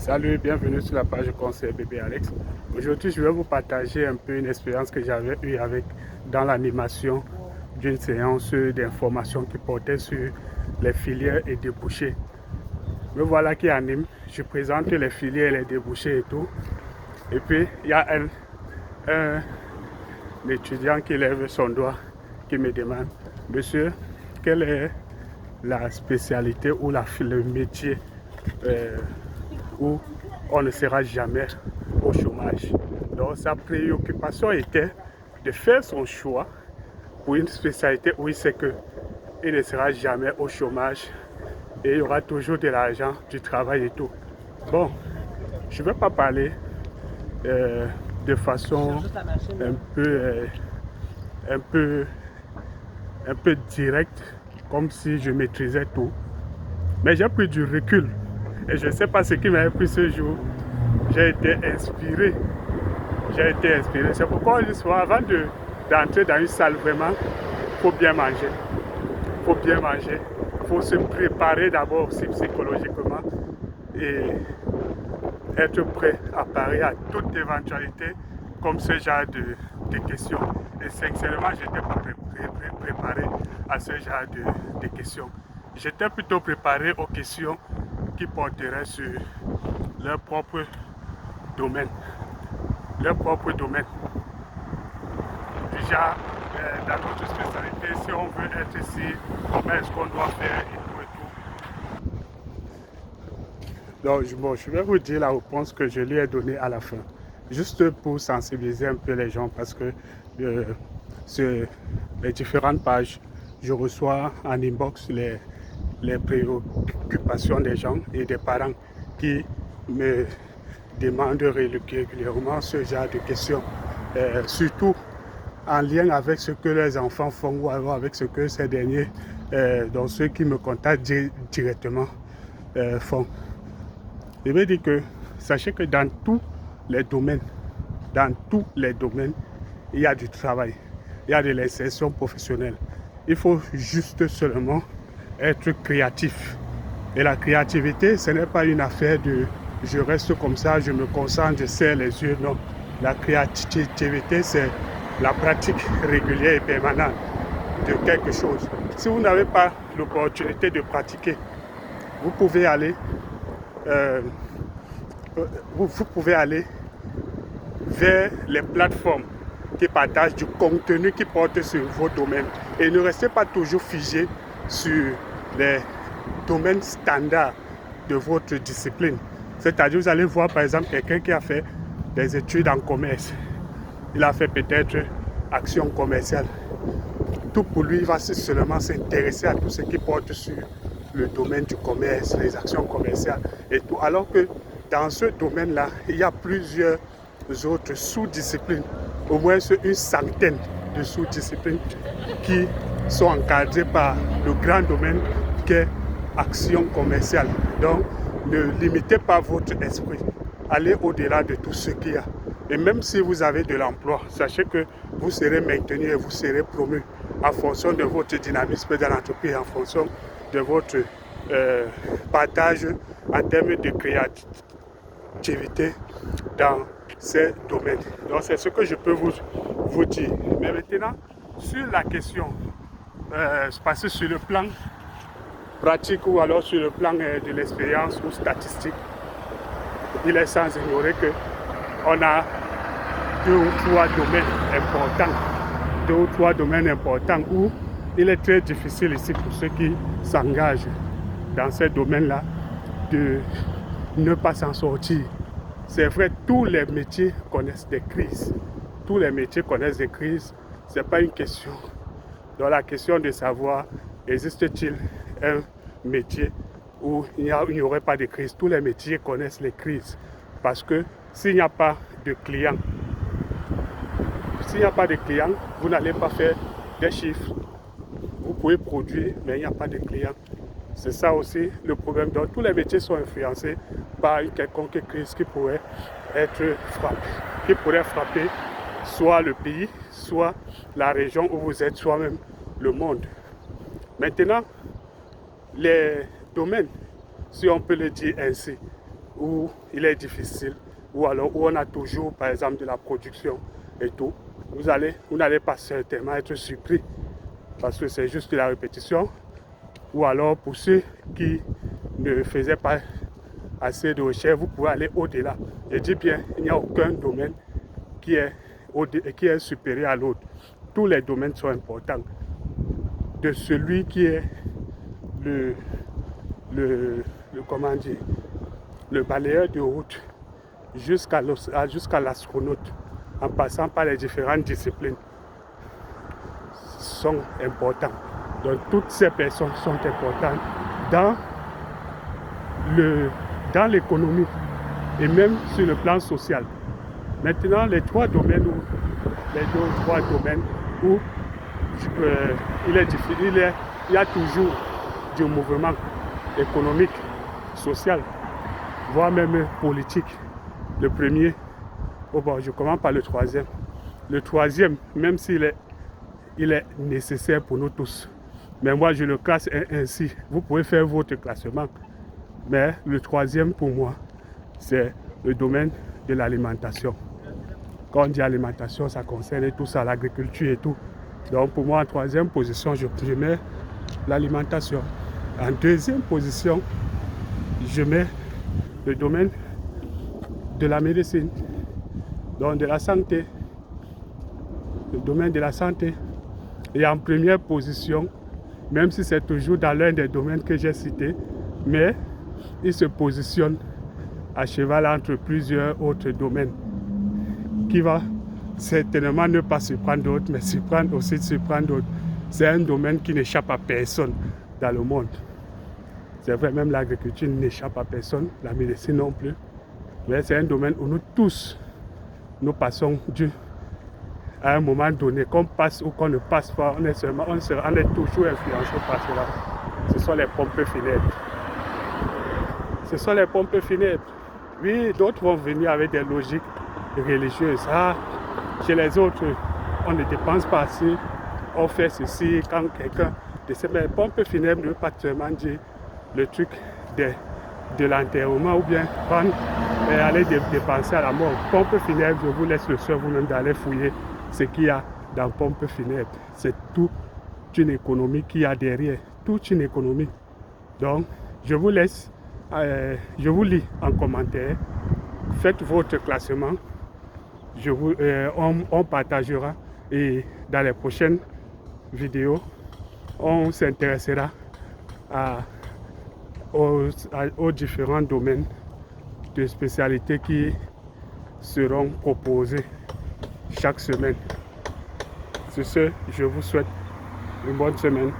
Salut, bienvenue sur la page conseil bébé Alex. Aujourd'hui, je vais vous partager un peu une expérience que j'avais eue dans l'animation d'une séance d'information qui portait sur les filières et débouchés. Me voilà qui anime, je présente les filières et les débouchés et tout. Et puis, il y a un étudiant qui lève son doigt, qui me demande, monsieur, quelle est la spécialité ou le métier où on ne sera jamais au chômage. Donc sa préoccupation était de faire son choix pour une spécialité où il sait qu'il ne sera jamais au chômage et il y aura toujours de l'argent, du travail et tout. Bon, je ne vais pas parler de façon un peu directe, comme si je maîtrisais tout. Mais j'ai pris du recul et je ne sais pas ce qui m'a pris ce jour. J'ai été inspiré. C'est pourquoi le soir, avant d'entrer dans une salle, vraiment, il faut bien manger. Il faut se préparer d'abord aussi psychologiquement et être prêt à parier à toute éventualité comme ce genre de questions. Et sincèrement, je n'étais pas préparé à ce genre de questions. J'étais plutôt préparé aux questions qui porteraient sur leur propre domaine. Déjà, dans notre spécialité, si on veut être ici, comment est-ce qu'on doit faire et tout. Donc, je vais vous dire la réponse que je lui ai donnée à la fin. Juste pour sensibiliser un peu les gens parce que sur les différentes pages, je reçois en inbox les préoccupations des gens et des parents qui me demandent régulièrement ce genre de questions, surtout en lien avec ce que les enfants font ou alors avec ce que ces derniers, donc ceux qui me contactent directement, font. Je veux dire que sachez que dans tous les domaines, il y a du travail, il y a de l'insertion professionnelle. Il faut juste seulement être créatif. Et la créativité, ce n'est pas une affaire de je reste comme ça, je me concentre, je serre les yeux. Non. La créativité, c'est la pratique régulière et permanente de quelque chose. Si vous n'avez pas l'opportunité de pratiquer, vous pouvez aller vers les plateformes qui partagent du contenu qui porte sur vos domaines. Et ne restez pas toujours figé sur les domaines standards de votre discipline. C'est-à-dire, vous allez voir par exemple quelqu'un qui a fait des études en commerce. Il a fait peut-être action commerciale. Tout pour lui, il va seulement s'intéresser à tout ce qui porte sur le domaine du commerce, les actions commerciales et tout. Alors que dans ce domaine-là, il y a plusieurs autres sous-disciplines, au moins une centaine de sous-disciplines qui sont encadrées par le grand domaine qu'est action commerciale. Donc, ne limitez pas votre esprit. Allez au-delà de tout ce qu'il y a. Et même si vous avez de l'emploi, sachez que vous serez maintenu et vous serez promu en fonction de votre dynamisme dans l'entreprise, en fonction de votre partage en termes de créativité dans ces domaines. Donc c'est ce que je peux vous dire. Mais maintenant, sur la question, passer sur le plan pratique ou alors sur le plan de l'expérience ou statistique, il est sans ignorer qu'on a deux ou trois domaines importants où il est très difficile ici pour ceux qui s'engagent dans ces domaines-là de ne pas s'en sortir. C'est vrai, tous les métiers connaissent des crises. Ce n'est pas une question. Donc la question de savoir, existe-t-il un métier où il n'y aurait pas de crise? Tous les métiers connaissent les crises. Parce que s'il n'y a pas de clients, vous n'allez pas faire des chiffres. Vous pouvez produire, mais il n'y a pas de clients. C'est ça aussi le problème. Donc tous les métiers sont influencés par une quelconque crise qui pourrait frapper soit le pays, soit la région où vous êtes, soit même le monde. Maintenant, les domaines, si on peut le dire ainsi, où il est difficile, ou alors où on a toujours, par exemple, de la production et tout, vous n'allez pas certainement être surpris parce que c'est juste de la répétition. Ou alors pour ceux qui ne faisaient pas assez de recherche, vous pouvez aller au-delà. Je dis bien, il n'y a aucun domaine qui est supérieur à l'autre. Tous les domaines sont importants. De celui qui est comment dire, le balayeur de route jusqu'à l'astronaute, en passant par les différentes disciplines, sont importants. Donc toutes ces personnes sont importantes dans l'économie et même sur le plan social. Maintenant, les trois domaines où il y a toujours du mouvement économique, social, voire même politique. Le premier, je commence par le troisième. Le troisième, même s'il est nécessaire pour nous tous, mais moi je le classe ainsi. Vous pouvez faire votre classement, mais le troisième pour moi, c'est le domaine de l'alimentation. Quand on dit alimentation, ça concerne tout ça, l'agriculture et tout. Donc pour moi, en troisième position, je mets l'alimentation. En deuxième position, je mets le domaine de la médecine, donc de la santé, le domaine de la santé. Et en première position, même si c'est toujours dans l'un des domaines que j'ai cités, mais il se positionne à cheval entre plusieurs autres domaines qui va certainement ne pas surprendre d'autres, mais surprendre d'autres. C'est un domaine qui n'échappe à personne dans le monde. C'est vrai, même l'agriculture n'échappe à personne, la médecine non plus. Mais c'est un domaine où nous tous, nous passons à un moment donné, qu'on passe ou qu'on ne passe pas, on est toujours influencé par cela. Ce sont les pompes funèbres. Ce sont les pompes funèbres. Oui, d'autres vont venir avec des logiques religieuses. Chez les autres, on ne dépense pas assez, on fait ceci quand quelqu'un décède. Mais pompes funèbres ne veut pas seulement dire le truc de l'enterrement ou bien aller dépenser à la mort. Pompe funèbre, je vous laisse le soin vous-même d'aller fouiller ce qu'il y a dans pompe funèbre. C'est toute une économie qu'il y a derrière, toute une économie. Donc, je vous laisse, je vous lis en commentaire, faites votre classement, on partagera et dans les prochaines vidéos, on s'intéressera aux différents domaines de spécialité qui seront proposés chaque semaine. Sur ce, je vous souhaite une bonne semaine.